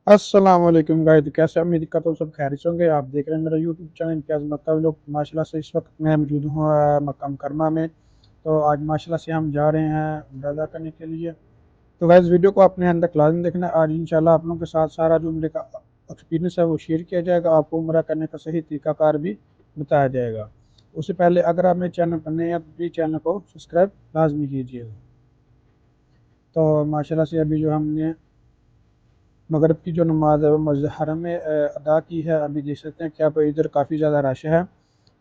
अस्सलाम वालेकुम गाइस, कैसे उम्मीद करता हूँ सब खैरियत से होंगे। आप देख रहे हैं मेरा यूट्यूब चैनल इम्तियाज़ मक्का व्लॉग। माशाल्लाह से इस वक्त मैं मौजूद हूँ मक्का मुकरमा में। तो आज माशाल्लाह से हम जा रहे हैं उम्रा अदा करने के लिए। तो गाइस वीडियो को अपने अंदर लाज़िम देखना। आज इंशाल्लाह आप लोगों के साथ सारा जो उम्रे का एक्सपीरियंस है वो शेयर किया जाएगा। आपको उम्रा करने का सही तरीकाकार भी बताया जाएगा। उससे पहले अगर आप मेरे चैनल पर नए हैं तो प्लीज़ चैनल को सब्सक्राइब लाजमी कीजिएगा। तो माशाल्लाह से अभी जो हमने मगरिब की जो नमाज़ है वो मस्जिद हरम में अदा की है। अभी देख सकते हैं कि अब इधर काफ़ी ज़्यादा रश है।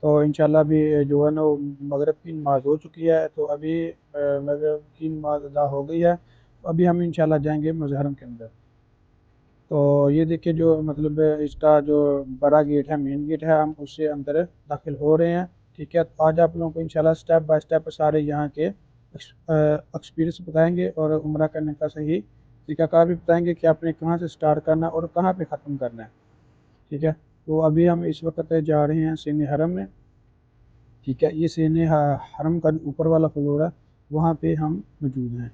तो इंशाल्लाह अभी जो है ना वो मगरिब की नमाज़ हो चुकी है। तो अभी मगरिब की नमाज़ अदा हो गई है। तो अभी हम इंशाल्लाह जाएंगे मस्जिद हरम के अंदर। तो ये देखिए जो मतलब इसका जो बड़ा गेट है, मेन गेट है, हम उससे अंदर दाखिल हो रहे हैं। ठीक है, तो आज आप लोगों को इंशाल्लाह स्टेप बाय स्टेप सारे यहाँ के एक्सपीरियंस बताएंगे और उम्रा करने का सही तरीकाकार भी बताएंगे कि आपने कहाँ से स्टार्ट करना है और कहाँ पे ख़त्म करना है। ठीक है, तो अभी हम इस वक्त जा रहे हैं सीने हरम में। ठीक है, ये सीने हरम का जो ऊपर वाला फ्लोर है वहाँ पे हम मौजूद हैं।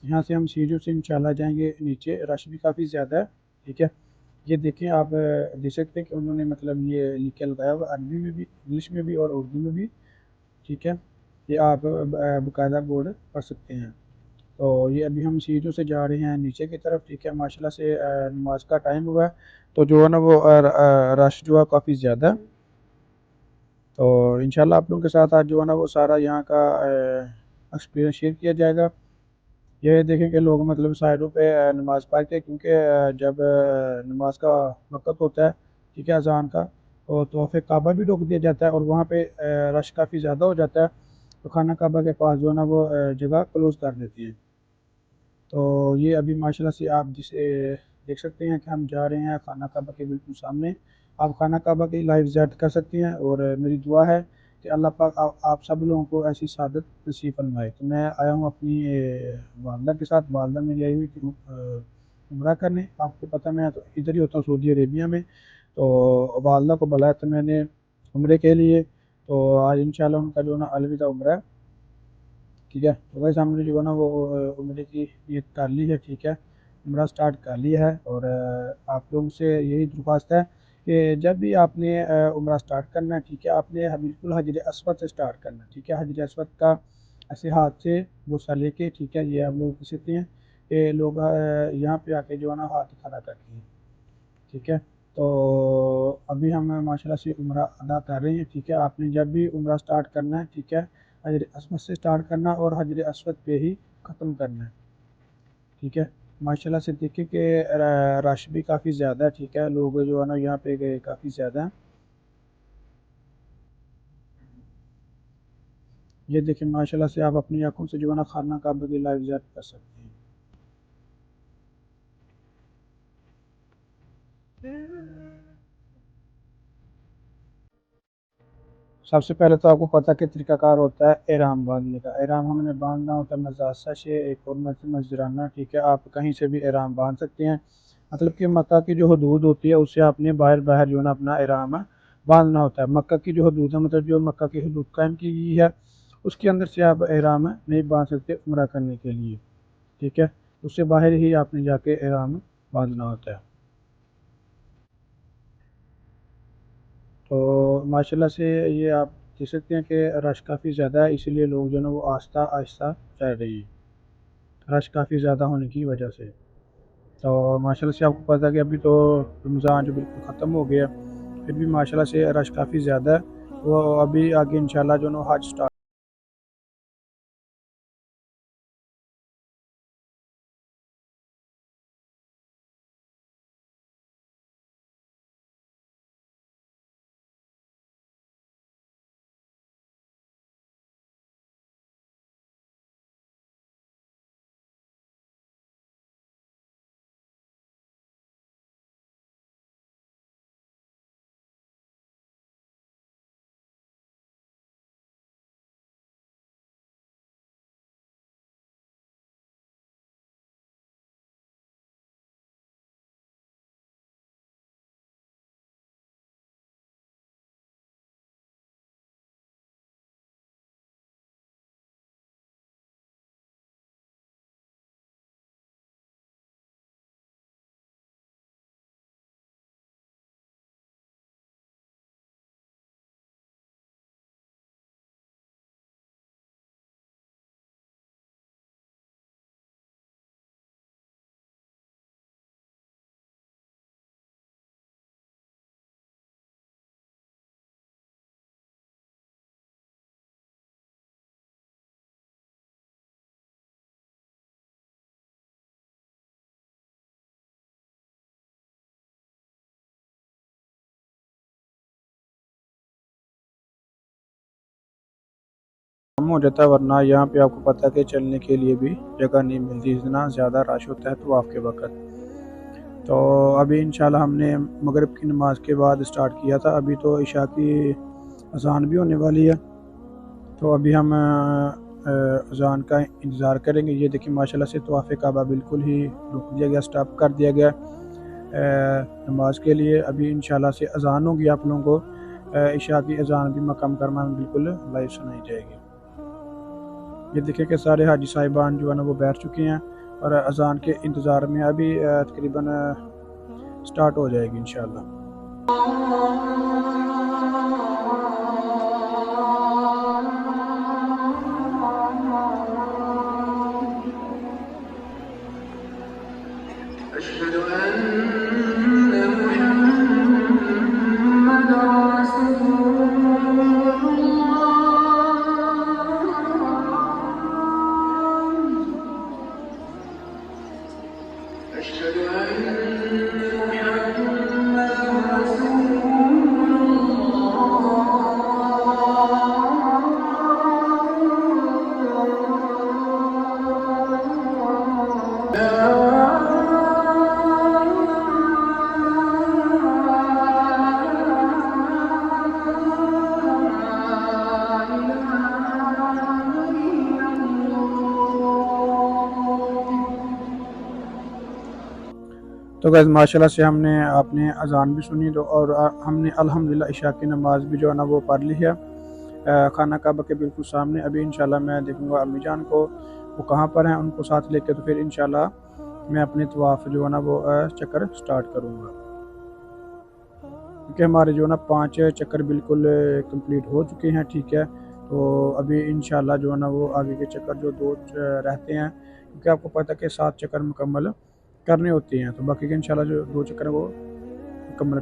यहाँ से हम सीढ़ियों से इंशाल्लाह जाएंगे नीचे। रश भी काफ़ी ज़्यादा है। ठीक है, ये देखें आप देख सकते हैं कि उन्होंने मतलब ये लिख के लगाया हुआ अरबी में भी, इंग्लिश में भी और उर्दू में भी। ठीक है, ये आप बाकायदा बोर्ड पढ़ सकते हैं। तो ये अभी हम सीढ़ियों से जा रहे हैं नीचे की तरफ। ठीक है, माशाल्लाह से नमाज का टाइम हुआ है। तो जो है ना वो रश जो है काफ़ी ज़्यादा है। तो इंशाल्लाह आप लोगों के साथ आज जो है ना वो सारा यहाँ का एक्सपीरियंस शेयर किया जाएगा। ये देखें कि लोग मतलब साइडों पे नमाज़ पढ़ते हैं क्योंकि जब नमाज का वक़्त होता है, ठीक है, अज़ान का, तो फिर काबा भी रोक दिया जाता है और वहाँ पे रश काफ़ी ज़्यादा हो जाता है। तो खाना काबा के पास जो है ना वो जगह क्लोज़ कर देती है। तो ये अभी माशाल्लाह से आप जिसे देख सकते हैं कि हम जा रहे हैं खाना काबा के बिल्कुल सामने। आप खाना काबा की लाइव ज़ियारत कर सकते हैं और मेरी दुआ है कि अल्लाह पाक आप सब लोगों को ऐसी सादत नसीब फरमाए। तो मैं आया हूँ अपनी वालदा के साथ। वालदा मेरी आई हुई थी उम्रा करने। आपको पता मैं तो इधर ही होता हूँ सऊदी अरेबिया में। तो वालदा को बुलाया था मैंने उम्रे के लिए। तो आज इंशाल्लाह उनका जो है ना अलविदा उम्रा है। ठीक है, तो भाई हमने जो है ना वो उम्रे की ये कर ली है। ठीक है, उम्रा स्टार्ट कर लिया है और आप लोगों से यही दरख्वास्त है कि जब भी आपने उम्रा स्टार्ट करना है, ठीक है, आपने बिल्कुल हजर अस्वद से स्टार्ट करना है। ठीक है, हजर अस्वद का ऐसे हाथ से बोसा लेके, ठीक है, ये हम लोग कह सकते हैं कि लोग यहाँ पे आके जो है ना हाथ खड़ा करते हैं। ठीक है, तो अभी हम माशाल्लाह से उम्रा अदा कर रहे हैं। ठीक है, आपने जब भी उम्रा स्टार्ट करना है, ठीक है, हजर अस्वद से स्टार्ट करना और हजर अस्वद पे ही ख़त्म करना है। ठीक है, माशाल्लाह से देखिए कि रश भी काफ़ी ज़्यादा है। ठीक है, लोग जो है ना यहाँ पे गए काफ़ी ज़्यादा हैं। ये देखिए माशाल्लाह से आप अपनी आंखों से जो है ना खाना काबा की लाइव ज़ियारत कर सकते हैं। सबसे पहले तो आपको पता कि तरीकाकार होता है एहराम बांधने का। एहराम हमने बांधना होता है मज़ासा से एक और मस्जिदाना। ठीक है, आप कहीं से भी एहराम बांध सकते हैं। मतलब कि मक्का की जो हदूद होती है उससे आपने बाहर बाहर जो है ना अपना एहराम है बांधना होता है। मक्का की जो हदूद है मतलब जो मक्का की हदूद कायम की गई है उसके अंदर से आप एहराम है नहीं बांध सकते उम्रा करने के लिए। ठीक है, उससे बाहर ही आपने जाके एहराम बांधना होता है। तो माशाल्लाह से ये आप देख सकते हैं कि रश काफ़ी ज़्यादा है, इसीलिए लोग जो है ना वो आहिस्ता आहिस्ता चल रही है रश काफ़ी ज़्यादा होने की वजह से। तो माशाल्लाह से आपको पता है कि अभी तो रमज़ान जो बिल्कुल ख़त्म हो गया, फिर भी माशाल्लाह से रश काफ़ी ज़्यादा है। वो अभी आगे इंशाल्लाह जो है ना हज स्टार्ट हो जाता है, वरना यहाँ पे आपको पता है कि चलने के लिए भी जगह नहीं मिलती, इतना ज़्यादा रश होता है तवाफ़ के वक़्त। तो अभी इंशाल्लाह हमने मगरिब की नमाज़ के बाद स्टार्ट किया था, अभी तो इशा की अज़ान भी होने वाली है। तो अभी हम अज़ान का इंतज़ार करेंगे। ये देखिए माशाल्लाह से तवाफ़ काबा बिल्कुल ही रुक दिया गया, स्टॉप कर दिया गया नमाज के लिए। अभी इंशाल्लाह से अज़ान होगी, आप लोगों को इशा की अज़ान भी मकाम करमा में बिल्कुल लाइव सुनाई जाएगी। ये देखिए कि सारे हाजी साहिबान जो है ना वो बैठ चुके हैं और अज़ान के इंतज़ार में अभी तकरीबन स्टार्ट हो जाएगी इंशाल्लाह। तो गैस माशाल्लाह से हमने आपने अज़ान भी सुनी तो और हमने अल्हम्दुलिल्लाह इशा की नमाज़ भी जो है ना वो पढ़ ली है खाना काबा के बिल्कुल सामने। अभी इंशाल्लाह मैं देखूँगा अम्मी जान को, वो कहाँ पर हैं, उनको साथ लेके तो फिर इंशाल्लाह मैं अपने तवाफ़ जो है ना वो चक्कर स्टार्ट करूँगा, क्योंकि हमारे जो है ना 5 चक्कर बिल्कुल कंप्लीट हो चुके हैं। ठीक है, तो अभी इंशाल्लाह जो है ना वो आगे के चक्कर जो 2 रहते हैं, क्योंकि आपको पता है कि 7 चक्कर मुकम्मल करने होते हैं, तो बाकी के इंशाल्लाह जो 2 चक्कर हैं वो मुकम्मल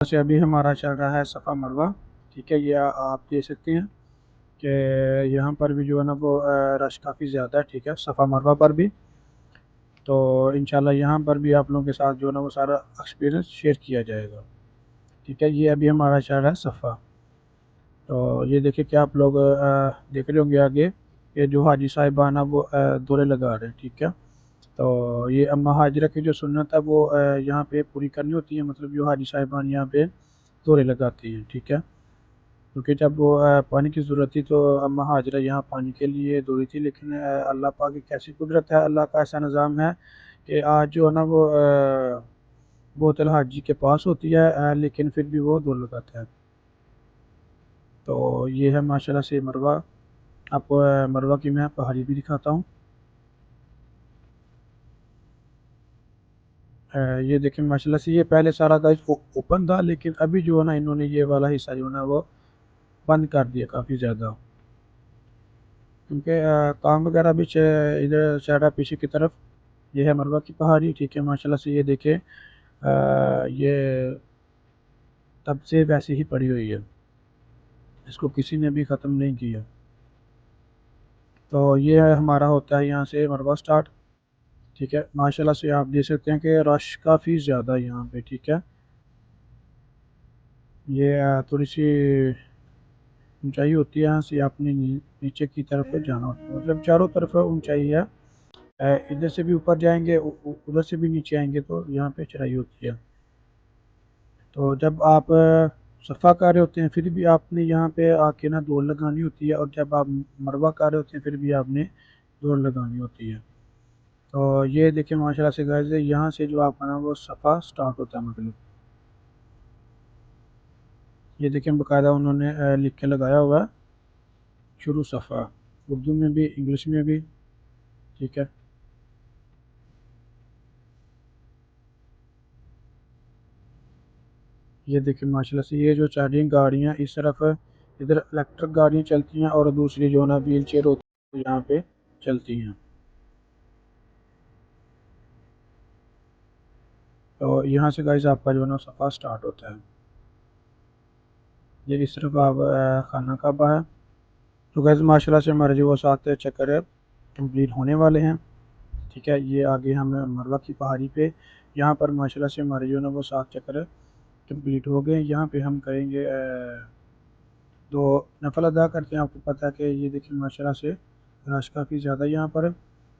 से अभी हमारा चल रहा है सफ़ा मरवा। ठीक है, ये आप देख सकते हैं कि यहाँ पर भी जो है ना वो रश काफ़ी ज़्यादा है। ठीक है, सफ़ा मरवा पर भी, तो इंशाल्लाह यहाँ पर भी आप लोगों के साथ जो है ना वो सारा एक्सपीरियंस शेयर किया जाएगा। ठीक है, ये अभी हमारा चल रहा है सफ़ा। तो ये देखिए कि आप लोग देख रहे होंगे आगे, ये जो हाजी साहिबान है वो दौरे लगा रहे हैं। ठीक है, तो ये अम्मा हाजरा की जो सुन्नत है वो यहाँ पे पूरी करनी होती है, मतलब जो हाजी साहिबान यहाँ पे दौरे लगाती हैं। ठीक है, क्योंकि जब वो पानी की ज़रूरत थी तो अम्मा हाजरा यहाँ पानी के लिए दौड़ी थी, लेकिन अल्लाह पाक की कैसी कुदरत है, अल्लाह का ऐसा निज़ाम है कि आज जो है ना वो बोतल हाजी के पास होती है, लेकिन फिर भी वो दौड़ लगाता है। तो ये है माशाल्लाह से मरवा। आपको मरवा की मैं पहाड़ी भी दिखाता हूँ। ये देखिए माशाल्लाह से ये पहले सारा गाइस ओपन था, लेकिन अभी जो है ना इन्होंने ये वाला हिस्सा जो है ना वो बंद कर दिया काफ़ी ज़्यादा, क्योंकि काम वगैरह भी इधर चल रहा है पीछे की तरफ। ये है मरवा की पहाड़ी, ठीक है। माशाल्लाह से ये देखें, ये तब से वैसे ही पड़ी हुई है, इसको किसी ने भी ख़त्म नहीं किया। तो ये है हमारा होता है यहाँ से मरवा स्टार्ट, ठीक है। माशाल्लाह से आप देख सकते हैं कि रश काफ़ी ज़्यादा है यहाँ पे, ठीक है। ये थोड़ी सी ऊंचाई होती है, यहाँ से आपने नीचे की तरफ जाना होता है, मतलब चारों तरफ ऊंचाई है। इधर से भी ऊपर जाएंगे, उधर से भी नीचे आएंगे तो यहाँ पे चढ़ाई होती है। तो जब आप सफ़ा कर रहे होते हैं फिर भी आपने यहाँ पे आके ना दौड़ लगानी होती है, और जब आप मरवा कर रहे होते हैं फिर भी आपने दौड़ लगानी होती है। तो ये देखिए माशाल्लाह से गाइस, यहाँ से जो आपका ना वो सफ़ा स्टार्ट होता है, मतलब ये देखिए बाकायदा उन्होंने लिख के लगाया हुआ है, शुरू सफ़ा, उर्दू में भी इंग्लिश में भी, ठीक है। ये देखिए माशाल्लाह से ये जो चल रही गाड़ियाँ इस तरफ, इधर इलेक्ट्रिक गाड़ियाँ चलती हैं और दूसरी जो ना व्हील चेयर होती है यहाँ पे चलती हैं। तो यहाँ से गाइस आपका जो है ना सफ़ा स्टार्ट होता है। ये इस तरफ आप खाना काबा है। तो गाइस माशाल्लाह से हमारे जो वो 7 चक्कर कंप्लीट होने वाले हैं, ठीक है। ये आगे हम मरवा की पहाड़ी पे, यहाँ पर माशाल्लाह से हमारे जो है ना वो 7 चक्कर कंप्लीट हो गए। यहाँ पे हम करेंगे तो नफल अदा करते हैं। आपको पता है कि ये देखिए माशाल्लाह से रश काफ़ी ज़्यादा है यहाँ पर,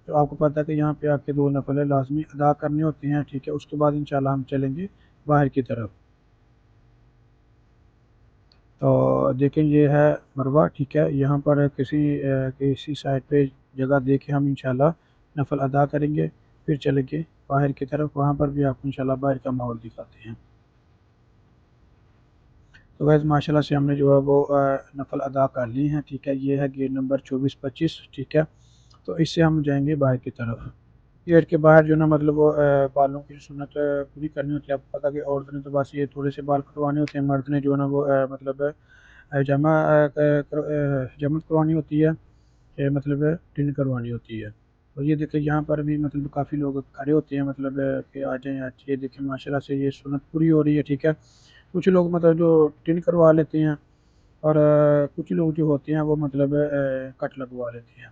तो आपको पता है कि यहाँ पे आके 2 नफल लाजमी अदा करने होते हैं, ठीक है। उसके बाद इंशाल्लाह हम चलेंगे बाहर की तरफ। तो देखें ये है मरवा, ठीक है। यहाँ पर किसी साइड पे जगह देख के हम इंशाल्लाह नफल अदा करेंगे, फिर चलेंगे बाहर की तरफ, वहाँ पर भी आपको इंशाल्लाह बाहर का माहौल दिखाते हैं। तो गैस माशाल्लाह से हमने जो है वो नफल अदा कर ली हैं, ठीक है। ये है गेट नंबर 24-25, ठीक है। तो इससे हम जाएंगे बाहर की तरफ। गेट के बाहर जो ना मतलब वो बालों की सुन्नत पूरी करनी होती है। आपको पता है कि औरत ने तो बस ये थोड़े से बाल कटवाने होते हैं, मर्द ने जो है ना वो मतलब जमा करवानी होती है, मतलब टिन करवानी होती है। तो ये देखिए यहाँ पर भी मतलब काफ़ी लोग खड़े होते हैं, मतलब कि आ जाएँ आज। ये देखिए माशाल्लाह से ये सुन्नत पूरी हो रही है, ठीक है। कुछ लोग मतलब जो टिन करवा लेते हैं, और कुछ लोग जो होते हैं वो मतलब कट लगवा लेते हैं।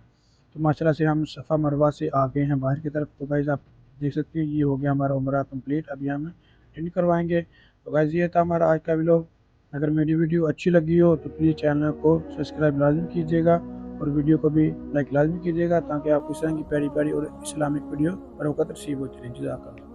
तो माशाल्लाह से हम सफ़ा मरवा से आ गए हैं बाहर की तरफ। तो गाइज़ आप देख सकते हैं ये हो गया हमारा उम्रा कंप्लीट। अभी हम टिन करवाएंगे। तो गाइज़ ये था हमारा आज का व्लॉग। अगर मेरी वीडियो अच्छी लगी हो तो प्लीज़ चैनल को सब्सक्राइब लाजमी कीजिएगा, और वीडियो को भी लाइक लाजमी कीजिएगा, ताकि आपको इस तरह की प्यारी प्यारी और इस्लामिक वीडियो बर वक़्त रिसीव होती रहे। जज़ाकल्लाह।